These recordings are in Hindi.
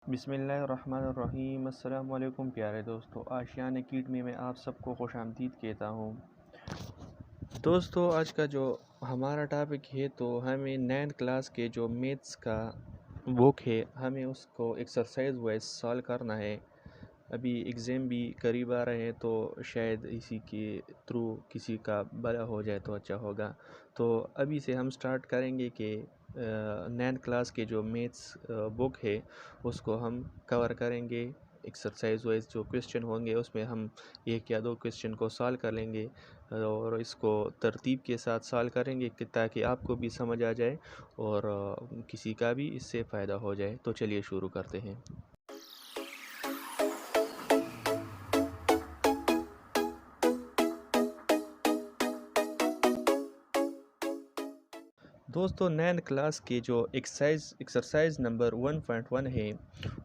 बिस्मिल्लाहिर्रहमानिर्रहीम। अस्सलाम वालेकुम प्यारे दोस्तों, आशियान अकेडमी में आप सबको खुशामदीद कहता हूँ। दोस्तों, आज का जो हमारा टॉपिक है तो हमें 9th क्लास के जो मैथ्स का बुक है हमें उसको एक्सरसाइज वाइज सॉल्व करना है। अभी एग्ज़ाम भी करीब आ रहे हैं तो शायद इसी के थ्रू किसी का भला हो जाए तो अच्छा होगा। तो अभी से हम स्टार्ट करेंगे कि 9th क्लास के जो मैथ्स बुक है उसको हम कवर करेंगे। एक्सरसाइज वाइज जो क्वेश्चन होंगे उसमें हम एक या दो क्वेश्चन को सॉल्व कर लेंगे और इसको तरतीब के साथ सॉल्व करेंगे ताकि आपको भी समझ आ जाए और किसी का भी इससे फ़ायदा हो जाए। तो चलिए शुरू करते हैं। दोस्तों, 9th क्लास के जो एक्सरसाइज नंबर 1.1 है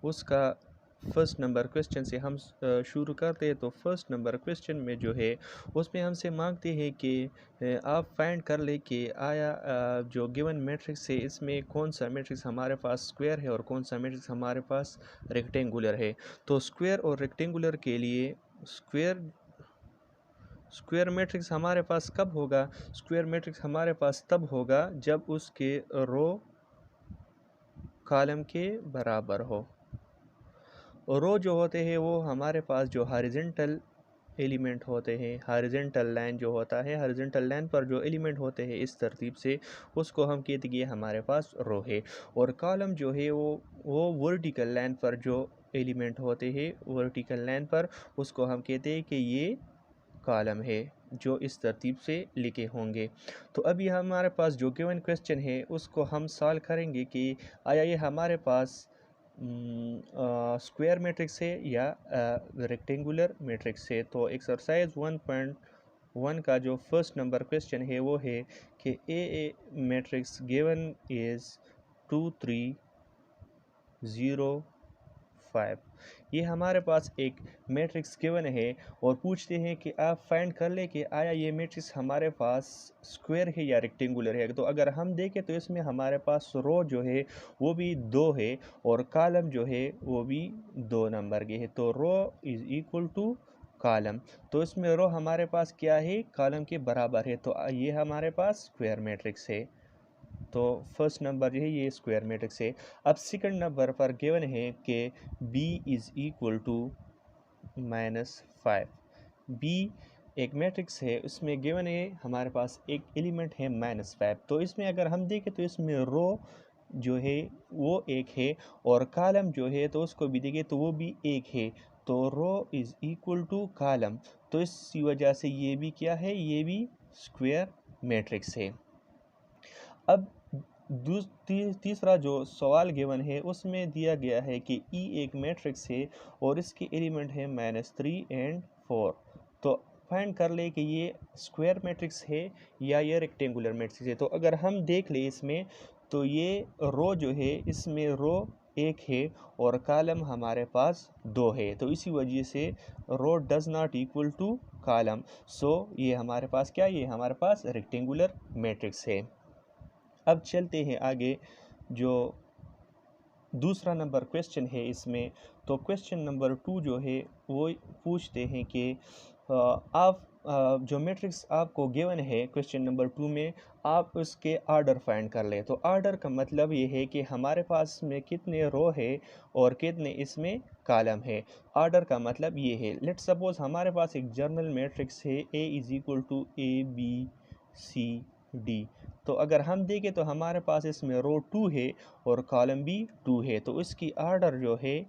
उसका फर्स्ट नंबर क्वेश्चन से हम शुरू करते हैं। तो फर्स्ट नंबर क्वेश्चन में जो है उसमें हमसे मांगते हैं कि आप फाइंड कर ले कि आया जो गिवन मैट्रिक्स है इसमें कौन सा मैट्रिक्स हमारे पास स्क्वायर है और कौन सा मैट्रिक्स हमारे पास रेक्टेंगुलर है। तो स्क्वायर और रेक्टेंगुलर के लिए स्क्वायर मैट्रिक्स हमारे पास कब होगा? स्क्वायर मैट्रिक्स हमारे पास तब होगा जब उसके रो कॉलम के बराबर हो। रो जो होते हैं वो हमारे पास जो हॉरिजॉन्टल एलिमेंट होते हैं, हॉरिजॉन्टल लाइन जो होता है, हॉरिजॉन्टल लाइन पर जो एलिमेंट होते हैं इस तरतीब से उसको हम कहते हैं कि हमारे पास रो है। और कॉलम जो है वो वर्टिकल लाइन पर जो एलिमेंट होते हैं, वर्टिकल लाइन पर उसको हम कहते हैं कि ये कॉलम है जो इस तरतीब से लिखे होंगे। तो अभी हमारे पास जो गिवन क्वेश्चन है उसको हम सॉल्व करेंगे कि आया ये हमारे पास स्क्वायर मैट्रिक्स है या रेक्टेंगुलर मैट्रिक्स है। तो एक्सरसाइज 1.1 का जो फर्स्ट नंबर क्वेश्चन है वो है कि ए मैट्रिक्स गिवन इज़ 2 3 0 5। ये हमारे पास एक मैट्रिक्स गिवन है और पूछते हैं कि आप फाइंड कर ले कि आया ये मैट्रिक्स हमारे पास स्क्वायर है या रेक्टेंगुलर है। तो अगर हम देखें तो इसमें हमारे पास रो जो है वो भी 2 है और कॉलम जो है वो भी 2 नंबर के है। तो row is equal to column. तो इसमें रो हमारे पास क्या है? कॉलम के बराबर है। तो ये हमारे पास स्क्वायर मैट्रिक्स है। तो फर्स्ट नंबर जो है ये स्क्वायर मैट्रिक्स है। अब सेकंड नंबर पर गिवन है कि b is equal to -5। b एक मैट्रिक्स है, उसमें गिवन है हमारे पास एक एलिमेंट है -5। तो इसमें अगर हम देखें तो इसमें रो जो है वो एक है और कॉलम जो है तो उसको भी देखें तो वो भी एक है। तो row is equal to column. तो इसी वजह से ये भी क्या है? ये भी स्क्वायर मैट्रिक्स है। अब तीसरा जो सवाल गिवन है उसमें दिया गया है कि ई एक मैट्रिक्स है और इसके एलिमेंट है -3 और 4। तो फाइंड कर ले कि ये स्क्वायर मैट्रिक्स है या ये रेक्टेंगुलर मैट्रिक्स है। तो अगर हम देख ले इसमें तो ये रो जो है इसमें रो एक है और कॉलम हमारे पास 2 है। तो इसी वजह से row does not equal to column. So ये हमारे पास क्या? ये हमारे पास रेक्टेंगुलर मैट्रिक्स है। अब चलते हैं आगे। जो दूसरा नंबर क्वेश्चन है इसमें, तो क्वेश्चन नंबर 2 जो है वो पूछते हैं कि आप जो मैट्रिक्स आपको गिवन है क्वेश्चन नंबर 2 में आप उसके आर्डर फाइंड कर लें। तो आर्डर का मतलब ये है कि हमारे पास में कितने रो है और कितने इसमें कॉलम है। आर्डर का मतलब ये है, लेट्स सपोज हमारे पास एक जर्नल मैट्रिक्स है A is equal to ABCD। तो अगर हम देखें तो हमारे पास इसमें रो 2 है और कॉलम भी 2 है। तो इसकी आर्डर जो है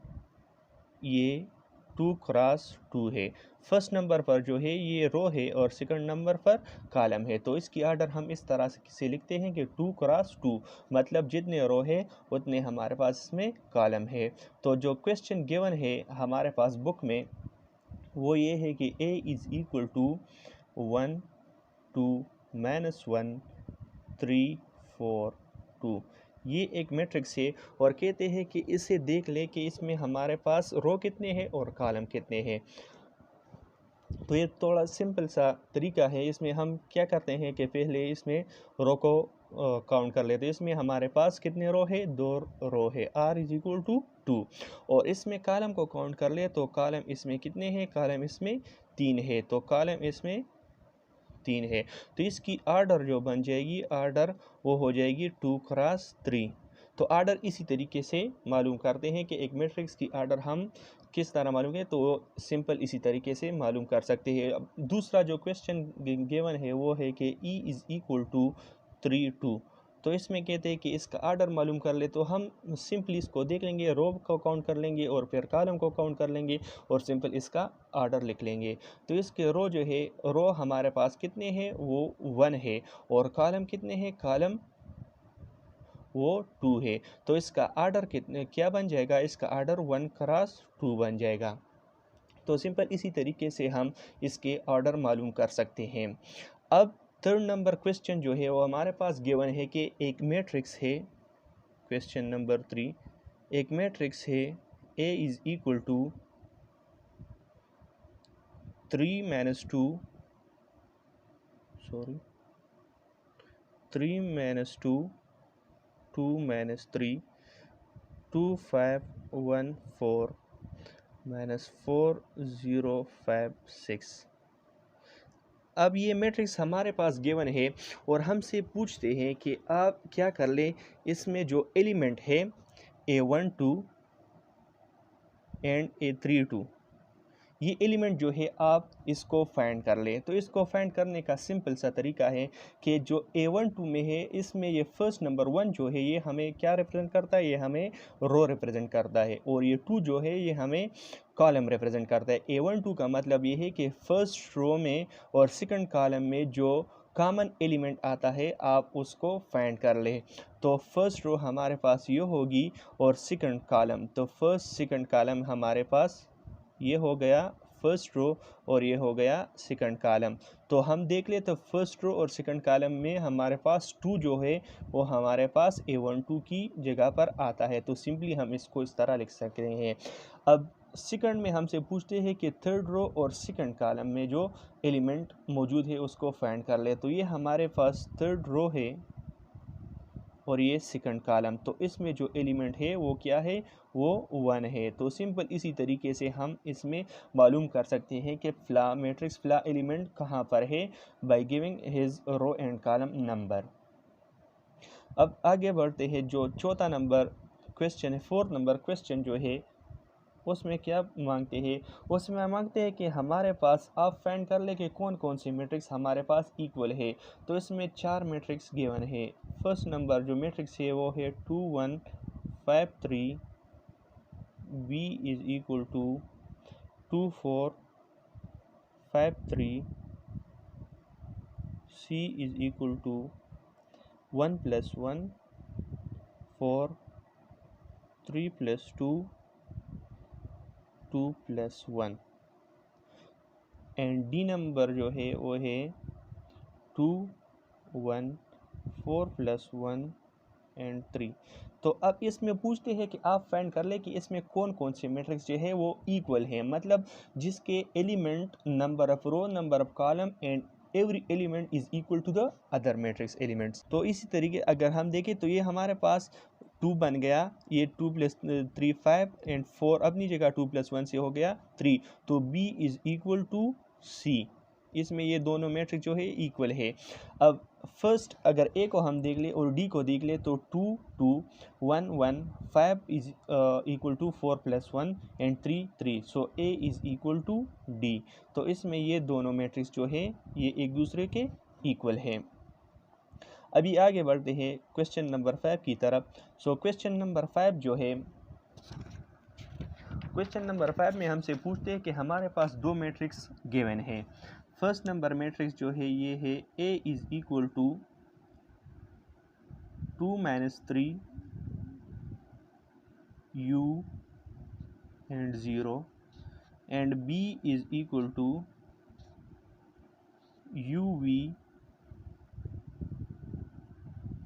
ये 2 क्रॉस 2 है। फर्स्ट नंबर पर जो है ये रो है और सेकंड नंबर पर कॉलम है। तो इसकी आर्डर हम इस तरह से लिखते हैं कि 2 क्रॉस 2, मतलब जितने रो है उतने हमारे पास इसमें कॉलम है। तो जो क्वेश्चन गिवन है हमारे पास बुक में वो ये है कि A इज़ इक्वल टू 1 2 -1 3 4 2। ये एक मैट्रिक्स है और कहते हैं कि इसे देख ले कि इसमें हमारे पास रो कितने हैं और कॉलम कितने हैं। तो ये थोड़ा सिंपल सा तरीका है। इसमें हम क्या करते हैं कि पहले इसमें रो को काउंट कर लेते हैं। इसमें हमारे पास कितने रो है, 2 रो है, r इज इक्वल टू 2। और इसमें कॉलम को काउंट कर ले तो कॉलम इसमें कितने हैं, कॉलम इसमें 3 है, तो कॉलम इसमें 3 है। तो इसकी आर्डर जो बन जाएगी, आर्डर वो हो जाएगी 2 क्रॉस 3। तो आर्डर इसी तरीके से मालूम करते हैं कि एक मैट्रिक्स की आर्डर हम किस तरह मालूम है, तो सिंपल इसी तरीके से मालूम कर सकते हैं। अब दूसरा जो क्वेश्चन गिवन है वो है कि E इज़ इक्वल टू 3 2। तो इसमें कहते हैं कि इसका आर्डर मालूम कर ले, तो हम सिंपली इसको देख लेंगे, रो को काउंट कर लेंगे और फिर कॉलम को काउंट कर लेंगे और सिंपल इसका आर्डर लिख लेंगे। तो इसके रो जो है, रो हमारे पास कितने हैं, वो 1 है, और कॉलम कितने हैं, कॉलम वो 2 है। तो इसका आर्डर कितने क्या बन जाएगा, इसका आर्डर 1 क्रॉस 2 बन जाएगा। तो सिंपल इसी तरीके से हम इसके ऑर्डर मालूम कर सकते हैं। अब थर्ड नंबर क्वेश्चन जो है वो हमारे पास गिवन है कि एक मैट्रिक्स है, क्वेश्चन नंबर 3, एक मैट्रिक्स है A इज़ इक्वल टू 3 - 2 2 2 - 3 2 5 1 4 -4 0 5 6। अब ये मैट्रिक्स हमारे पास गिवन है और हमसे पूछते हैं कि आप क्या कर लें, इसमें जो एलिमेंट है A12 एंड A32, ये एलिमेंट जो है आप इसको फाइंड कर लें। तो इसको फाइंड करने का सिंपल सा तरीका है कि जो A12 में है, इसमें ये फर्स्ट नंबर 1 जो है ये हमें क्या रिप्रेजेंट करता है, ये हमें रो रिप्रेजेंट करता है, और ये 2 जो है ये हमें कॉलम रिप्रेजेंट करता है। A12 का मतलब ये है कि फर्स्ट रो में और सेकंड कॉलम में जो कॉमन एलिमेंट आता है आप उसको फाइंड कर लें। तो फर्स्ट रो हमारे पास ये होगी और सेकंड कॉलम, तो फर्स्ट सेकंड कॉलम हमारे पास ये हो गया फर्स्ट रो और ये हो गया सेकंड कॉलम। तो हम देख ले तो फर्स्ट रो और सेकंड कॉलम में हमारे पास 2 जो है वो हमारे पास A12 की जगह पर आता है। तो सिंपली हम इसको इस तरह लिख सकते हैं। अब सेकंड में हमसे पूछते हैं कि थर्ड रो और सेकंड कॉलम में जो एलिमेंट मौजूद है उसको फाइंड कर ले। तो ये हमारे पास थर्ड रो है और ये सेकंड कॉलम, तो इसमें जो एलिमेंट है वो क्या है, वो 1 है। तो सिंपल इसी तरीके से हम इसमें मालूम कर सकते हैं कि फ्ला मैट्रिक्स फ्ला एलिमेंट कहाँ पर है, by giving his row and column number. अब आगे बढ़ते हैं, जो चौथा नंबर क्वेश्चन है, फोर्थ नंबर क्वेश्चन जो है उसमें क्या मांगते हैं, उसमें मांगते हैं कि हमारे पास आप फाइंड कर ले कि कौन कौन सी मैट्रिक्स हमारे पास इक्वल है। तो इसमें 4 मैट्रिक्स गिवन है। फर्स्ट नंबर जो मैट्रिक्स है वो है 2 1 5 3, B is equal to 2 4 5 3, C is equal to 1 + 1 4 3 + 2 2 + 1, and D number जो है वो है 2 1 4 + 1 एंड 3। तो अब इसमें पूछते हैं कि आप फाइंड कर ले कि इसमें कौन कौन से मैट्रिक्स जो है वो इक्वल है, मतलब जिसके element, number of row, number of column and every element is equal to the other matrix elements. तो इसी तरीके अगर हम देखें तो ये हमारे पास 2 बन गया, ये 2 + 3 5 एंड 4 अपनी जगह 2 + 1 से हो गया 3। तो B is equal to C, इसमें ये दोनों मैट्रिक्स जो है इक्वल है। अब फर्स्ट अगर A को हम देख ले और D को देख ले तो 2 2 1 1 5 is equal to 4 + 1 and 3 3, so A is equal to D। तो इसमें ये दोनों मैट्रिक्स जो है ये एक दूसरे के इक्वल है। अभी आगे बढ़ते हैं क्वेश्चन नंबर 5 की तरफ। सो क्वेश्चन नंबर 5 जो है, क्वेश्चन नंबर 5 में हमसे पूछते हैं कि हमारे पास 2 मैट्रिक्स गिवन है। फर्स्ट नंबर मैट्रिक्स जो है ये है A is equal to 2 - 3 U and 0 and B is equal to UV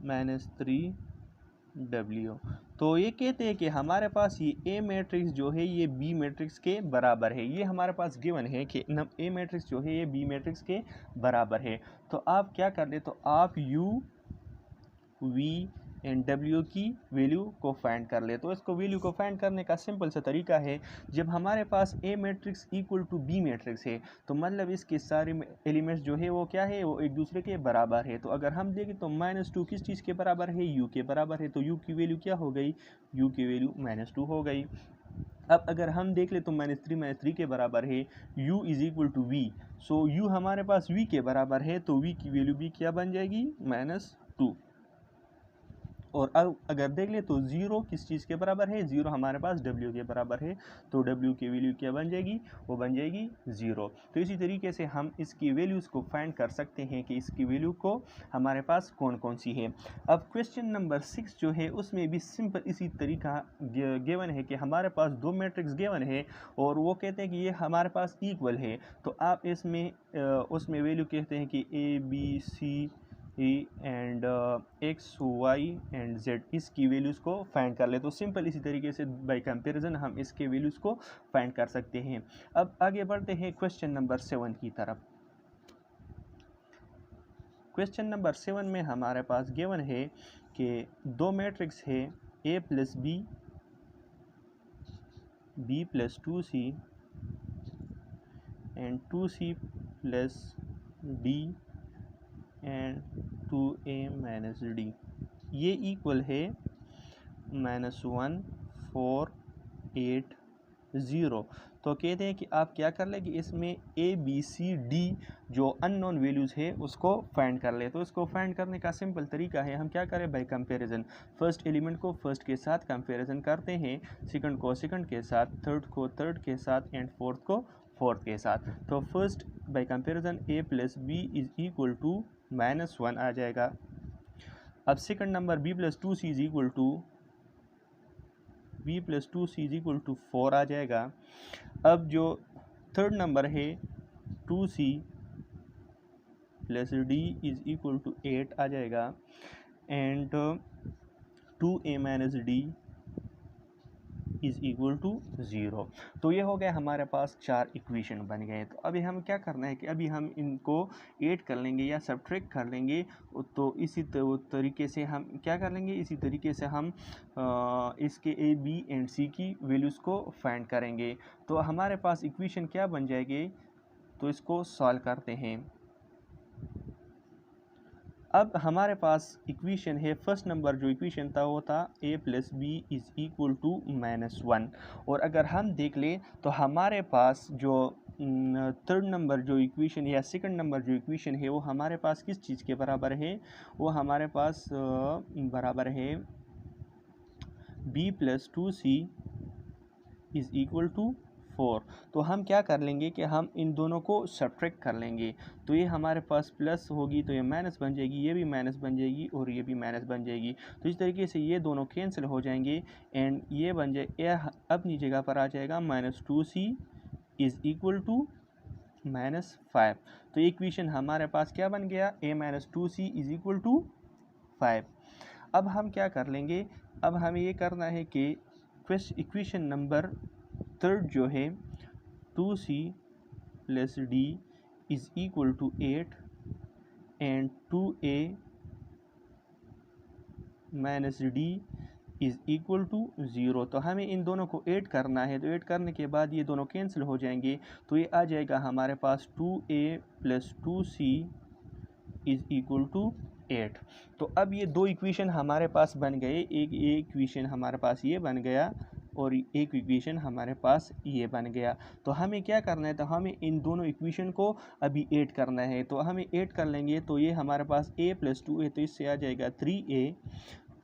- 3 W। तो ये कहते हैं कि हमारे पास ये A मैट्रिक्स जो है ये B मैट्रिक्स के बराबर है। ये हमारे पास गिवन है कि A मैट्रिक्स जो है ये B मैट्रिक्स के बराबर है। तो आप क्या कर ले, तो आप U वी एंड डब्ल्यू की वैल्यू को फाइंड कर ले। तो इसको वैल्यू को फाइंड करने का सिंपल सा तरीका है, जब हमारे पास A matrix equal to B matrix है तो मतलब इसके सारे एलिमेंट्स जो है वो क्या है, वो एक दूसरे के बराबर है। तो अगर हम देखें तो -2 किस चीज़ के बराबर है, यू के बराबर है। तो यू की वैल्यू क्या हो गई, यू की वैल्यू -2 हो गई। अब अगर हम देख ले तो -3 के बराबर है, u is equal to V. So u हमारे पास v के बराबर है तो v की वैल्यू भी क्या बन जाएगी, -2। और अब अगर देख ले तो 0 किस चीज़ के बराबर है, 0 हमारे पास w के बराबर है। तो w की वैल्यू क्या बन जाएगी, वो बन जाएगी 0। तो इसी तरीके से हम इसकी वैल्यूज़ को फाइंड कर सकते हैं कि इसकी वैल्यू को हमारे पास कौन कौन सी है। अब क्वेश्चन नंबर 6 जो है उसमें भी सिंपल इसी तरीका गिवन है कि हमारे पास दो मैट्रिक्स गिवन है और वो कहते हैं कि ये हमारे पास इक्वल है। तो आप इसमें उसमें वैल्यू कहते हैं कि a b c and X Y and Z, इसकी वैल्यूज़ को फाइंड कर ले। तो सिंपल इसी तरीके से बाय कंपैरिजन हम इसके वैल्यूज़ को फाइंड कर सकते हैं। अब आगे बढ़ते हैं क्वेश्चन नंबर 7 की तरफ। क्वेश्चन नंबर 7 में हमारे पास गिवन है कि दो मैट्रिक्स है a plus B, b plus 2c and 2c plus d and 2a minus d, ये इक्वल है -1 4 8 0। तो कहते हैं कि आप क्या कर ले कि इसमें a b c d जो अननोन वैल्यूज़ है उसको फाइंड कर ले। तो इसको फाइंड करने का सिंपल तरीका है, हम क्या करें बाय कंपैरिजन, फर्स्ट एलिमेंट को फर्स्ट के साथ कंपैरिजन करते हैं, सेकंड को सेकंड के साथ, थर्ड को थर्ड के साथ एंड फोर्थ को फोर्थ के साथ। तो first by comparison a plus B is equal to -1 आ जाएगा। अब second number b plus 2c is equal to b plus 2c is equal to 4 आ जाएगा। अब जो थर्ड नंबर है 2c plus d is equal to 8 आ जाएगा and 2a minus d is equal to 0। तो ये हो गया हमारे पास 4 इक्वेशन बन गए। तो अभी हम क्या करना है कि अभी हम इनको ऐड कर लेंगे या सब्ट्रैक्ट कर लेंगे। तो इसी तरीके से हम क्या कर लेंगे, इसी तरीके से हम इसके a b एंड c की वैल्यूज़ को फाइंड करेंगे। तो हमारे पास इक्वेशन क्या बन जाएगी, तो इसको सॉल्व करते हैं। अब हमारे पास इक्वेशन है, फर्स्ट नंबर जो इक्वेशन था वो था a plus B is equal to -1। और अगर हम देख लें तो हमारे पास जो थर्ड नंबर जो इक्वेशन या सेकंड नंबर जो इक्वेशन है वो हमारे पास किस चीज़ के बराबर है, वो हमारे पास बराबर है b plus 2c is equal to 4। तो हम क्या कर लेंगे कि हम इन दोनों को सब्ट्रैक्ट कर लेंगे। तो ये हमारे पास प्लस होगी तो ये माइनस बन जाएगी, ये भी माइनस बन जाएगी और ये भी माइनस बन जाएगी। तो इस तरीके से ये दोनों कैंसिल हो जाएंगे एंड ये बन जाए, ये अपनी जगह पर आ जाएगा -2c इज़ इक्वल टू -5। तो इक्वेशन हमारे पास क्या बन गया, a minus 2c is equal to 5। अब हम क्या कर लेंगे, अब हमें ये करना है कि इक्वेशन नंबर थर्ड जो है 2c plus d is equal to 8 and 2a minus d is equal to 0। तो हमें इन दोनों को ऐड करना है। तो ऐड करने के बाद ये दोनों कैंसिल हो जाएंगे। तो ये आ जाएगा हमारे पास 2a plus 2c is equal to 8। तो अब ये दो इक्वेशन हमारे पास बन गए, एक ये इक्वेशन हमारे पास ये बन गया और एक इक्वेशन हमारे पास ये बन गया। तो हमें क्या करना है, तो हमें इन दोनों इक्वेशन को अभी ऐड करना है। तो हमें ऐड कर लेंगे तो ये हमारे पास a प्लस 2 है तो इससे आ जाएगा 3a,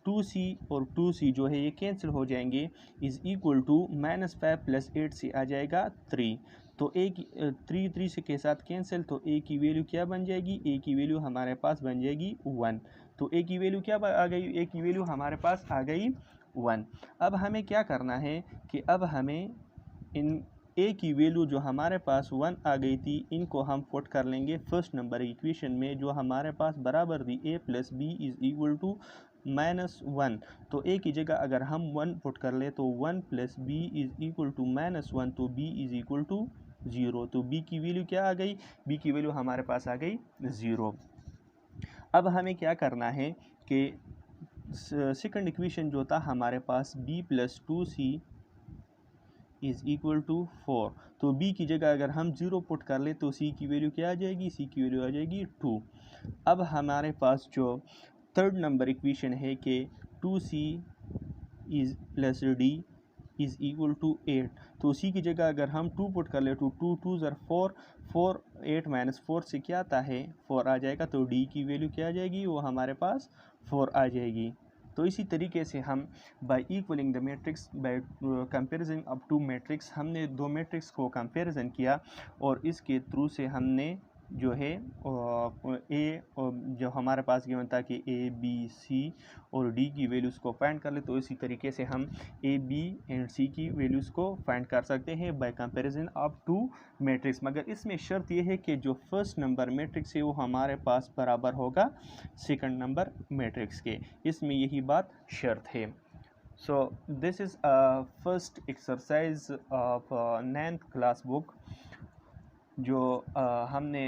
2c और 2c जो है ये कैंसिल हो जाएंगे इज़ इक्वल टू -5 प्लस 8 से आ जाएगा 3। तो a की 3 से के साथ कैंसिल, तो a की वैल्यू क्या बन जाएगी, a की वैल्यू हमारे पास बन जाएगी 1। तो a की वैल्यू क्या आ गई, a की वैल्यू हमारे पास आ गई 1। अब हमें क्या करना है कि अब हमें इन a की वैल्यू जो हमारे पास 1 आ गई थी इनको हम पुट कर लेंगे फर्स्ट नंबर इक्वेशन में जो हमारे पास बराबर थी a plus B is equal to -1। तो a की जगह अगर हम 1 पुट कर ले तो 1 plus B is equal to -1, तो b इज़ इक्वल टू 0। तो b की वैल्यू क्या आ गई, b की वैल्यू हमारे पास आ गई 0। अब हमें क्या करना है कि सेकंड इक्वेशन जो था हमारे पास b + 2c is equal to 4, तो b की जगह अगर हम 0 पुट कर ले तो c की वैल्यू क्या आ जाएगी, c की वैल्यू आ जाएगी 2। अब हमारे पास जो थर्ड नंबर इक्वेशन है कि 2c is plus d is equal to 8, तो c की जगह अगर हम 2 पुट कर ले तो 2 2 ज़र 4, 4 8 माइनस 4 से क्या आता है 4 आ जाएगा, तो d की वैल्यू क्या आ जाएगी, वो हमारे पास 4 आ जाएगी। तो इसी तरीके से हम by equalling the matrix by comparison up to matrix, हमने दो मैट्रिक्स को कंपैरिजन किया और इसके थ्रू से हमने जो है ए जो हमारे पास गिवन था कि ए बी सी और डी की वैल्यूज़ को फाइंड कर ले, तो इसी तरीके से हम ए बी एंड सी की वैल्यूज़ को फाइंड कर सकते हैं by comparison up to matrix. मगर इसमें शर्त यह है कि जो फर्स्ट नंबर मैट्रिक्स है वो हमारे पास बराबर होगा सेकंड नंबर मैट्रिक्स के, इसमें यही बात शर्त है। So this is first exercise of 9th class book जो हमने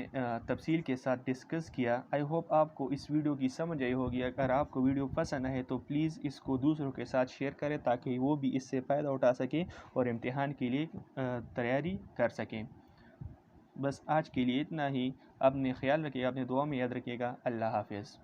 तफसील के साथ डिस्कस किया। आई होप आपको इस वीडियो की समझ आई होगी। अगर आपको वीडियो पसंद आए तो प्लीज़ इसको दूसरों के साथ शेयर करें ताकि वो भी इससे फ़ायदा उठा सकें और इम्तिहान के लिए तैयारी कर सकें। बस आज के लिए इतना ही। अपने ख्याल रखिएगा, अपने दुआ में याद रखिएगा। अल्लाह हाफ़िज़।